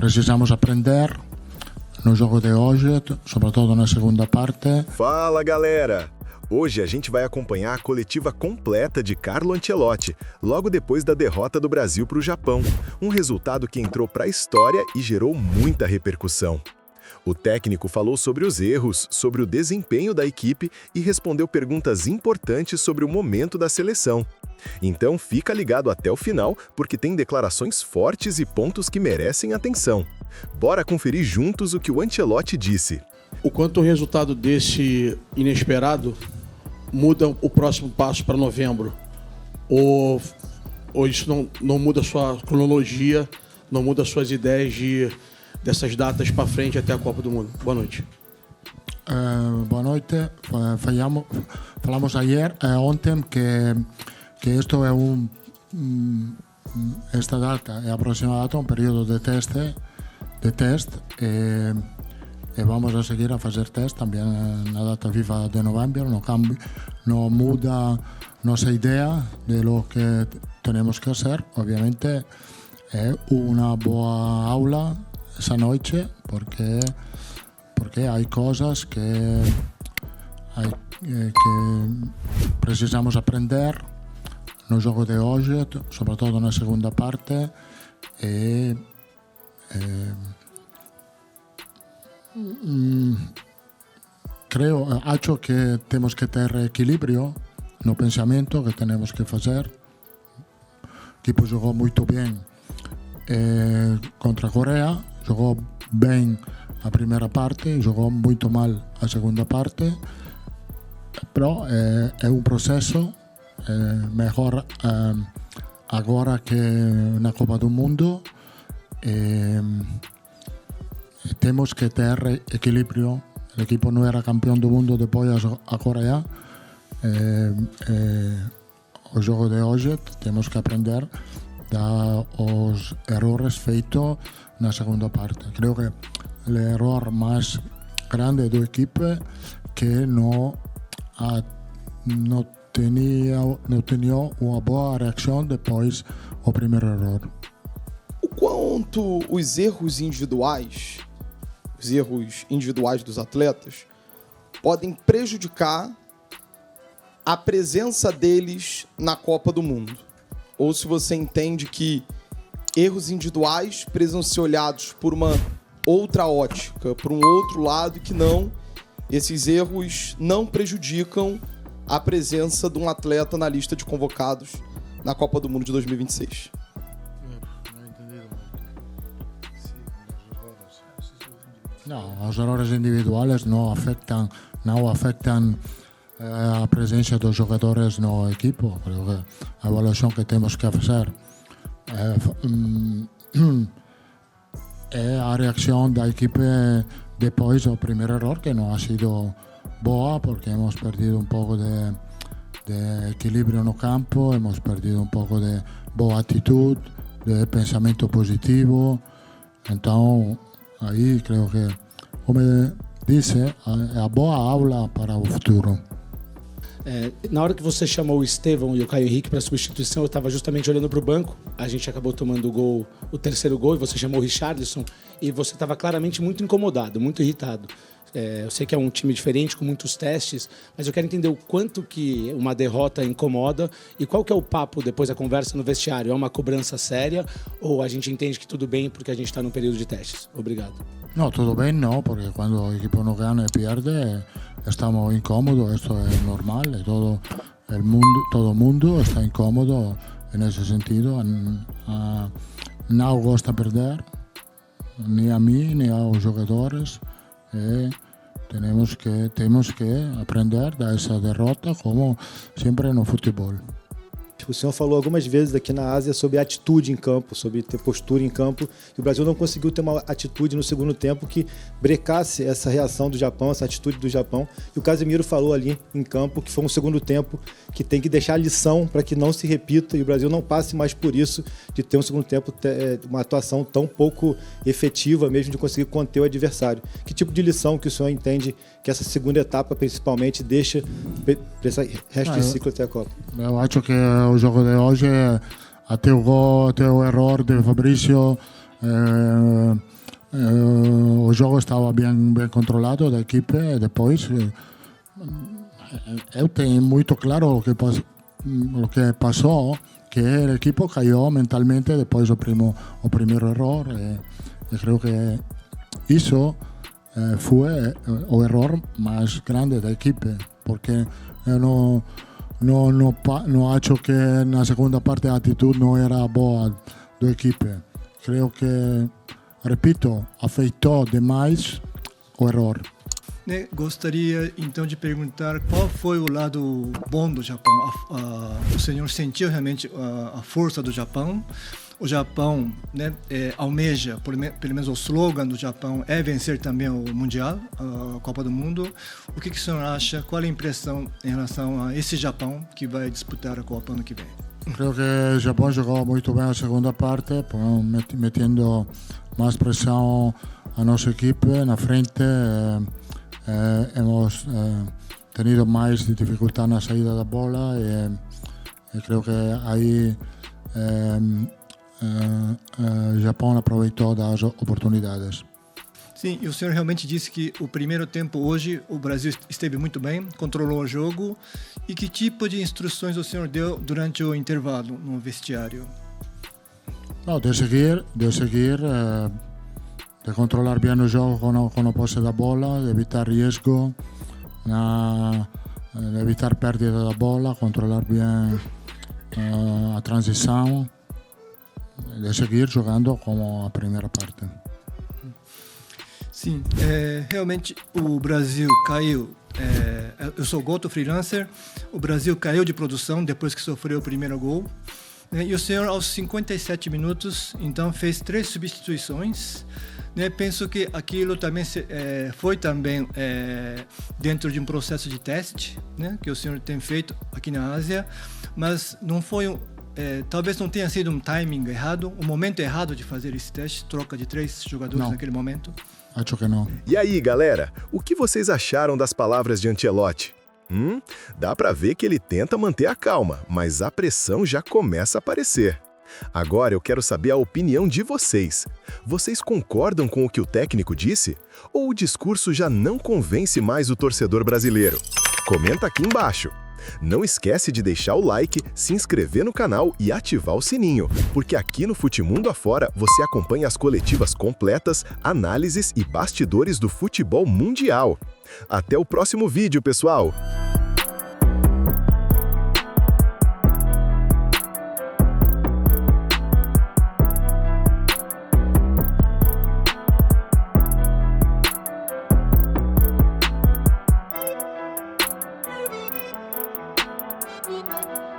precisamos aprender no jogo de hoje, sobretudo na segunda parte. Fala, galera! Hoje a gente vai acompanhar a coletiva completa de Carlo Ancelotti, logo depois da derrota do Brasil para o Japão, um resultado que entrou para a história e gerou muita repercussão. O técnico falou sobre os erros, sobre o desempenho da equipe e respondeu perguntas importantes sobre o momento da seleção. Então fica ligado até o final, porque tem declarações fortes e pontos que merecem atenção. Bora conferir juntos o que o Ancelotti disse. O quanto o resultado desse inesperado muda o próximo passo para novembro? Ou isso não muda a sua cronologia, não muda as suas ideias dessas datas para frente até a Copa do Mundo? Boa noite. Boa noite. Falamos ontem que isto é esta data é aproximadamente um período de teste e vamos a seguir a fazer teste também na data FIFA de novembro. Não muda nossa ideia de lo que temos que fazer. Obviamente é uma boa aula essa noite porque há coisas que precisamos aprender no jogo de hoje, sobretudo na segunda parte, e acho que temos que ter equilíbrio no pensamento que temos que fazer. O equipo jogou muito bem contra a Coreia, jogou bem a primeira parte, jogou muito mal a segunda parte, però é um processo melhor agora que na Copa do Mundo. Temos que ter equilíbrio. O equipo não era campeão do mundo depois a Coreia. O jogo de hoje temos que aprender dos erros feitos na segunda parte. Creio que o erro mais grande do equipe que não tinha uma boa reação depois do primeiro erro. O quanto os erros individuais dos atletas podem prejudicar a presença deles na Copa do Mundo? Ou se você entende que erros individuais precisam ser olhados por uma outra ótica, por um outro lado, que não, esses erros não prejudicam a presença de um atleta na lista de convocados na Copa do Mundo de 2026. Não, os erros individuais não afetam a presença dos jogadores no equipo. Creo que a avaliação que temos que fazer é a reação da equipe depois do primeiro erro, que não ha sido boa, porque hemos perdido um pouco de equilíbrio no campo, hemos perdido um pouco de boa atitude, de pensamento positivo. Então, aí creio que, como disse, é a boa aula para o futuro. Na hora que você chamou o Estevão e o Caio Henrique para substituição, eu estava justamente olhando para o banco. A gente acabou tomando o terceiro gol, e você chamou o Richarlison, e você estava claramente muito incomodado, muito irritado. Eu sei que é um time diferente, com muitos testes, mas eu quero entender o quanto que uma derrota incomoda e qual que é o papo depois da conversa no vestiário. É uma cobrança séria ou a gente entende que tudo bem porque a gente está num período de testes? Obrigado. Não, tudo bem não, porque quando o equipo não ganha e perde, estamos incómodos, isso é normal, todo mundo está incómodo nesse sentido. Não gosta de perder, nem a mim, nem aos jogadores. Temos que aprender dessa derrota, como sempre no futebol. O senhor falou algumas vezes aqui na Ásia sobre atitude em campo, sobre ter postura em campo, e o Brasil não conseguiu ter uma atitude no segundo tempo que brecasse essa reação do Japão, essa atitude do Japão. E o Casemiro falou ali em campo que foi um segundo tempo que tem que deixar lição para que não se repita e o Brasil não passe mais por isso, de ter um segundo tempo, uma atuação tão pouco efetiva mesmo, de conseguir conter o adversário. Que tipo de lição que o senhor entende que essa segunda etapa principalmente deixa para esse resto de ciclo até a Copa? Eu acho que o jogo de hoje, até o erro de Fabrício, jogo estava bem controlado da equipe e depois eu tenho muito claro o que passou, que a equipe caiu mentalmente depois do primeiro erro e creio que isso foi o erro mais grande da equipe, porque eu não acho que na segunda parte a atitude não era boa da equipe. Creio que, repito, afetou demais o erro. Gostaria então de perguntar qual foi o lado bom do Japão. O senhor sentiu realmente a força do Japão? O Japão, né, almeja, pelo menos o slogan do Japão é vencer também o Mundial, a Copa do Mundo. O que o senhor acha? Qual é a impressão em relação a esse Japão que vai disputar a Copa ano que vem? Creio que o Japão jogou muito bem a segunda parte, metendo mais pressão à nossa equipe na frente. Hemos tenido mais dificuldade na saída da bola e creio que aí o Japão aproveitou das oportunidades. Sim, e o senhor realmente disse que o primeiro tempo hoje o Brasil esteve muito bem, controlou o jogo. E que tipo de instruções o senhor deu durante o intervalo no vestiário? No, de seguir, de controlar bem o jogo com a posse da bola, de evitar risco, de evitar pérdida da bola, controlar bem a transição, de seguir jogando como a primeira parte. Sim, realmente o Brasil caiu. Eu sou Goto freelancer. O Brasil caiu de produção depois que sofreu o primeiro gol. E o senhor, aos 57 minutos, então fez 3 substituições. Penso que aquilo também foi também dentro de um processo de teste, né, que o senhor tem feito aqui na Ásia, mas não foi talvez não tenha sido um timing errado, um momento errado de fazer esse teste, troca de 3 jogadores naquele momento. Acho que não. E aí, galera, o que vocês acharam das palavras de Ancelotti? Dá pra ver que ele tenta manter a calma, mas a pressão já começa a aparecer. Agora eu quero saber a opinião de vocês. Vocês concordam com o que o técnico disse? Ou o discurso já não convence mais o torcedor brasileiro? Comenta aqui embaixo. Não esquece de deixar o like, se inscrever no canal e ativar o sininho, porque aqui no Futimundo Afora você acompanha as coletivas completas, análises e bastidores do futebol mundial. Até o próximo vídeo, pessoal! Thank you.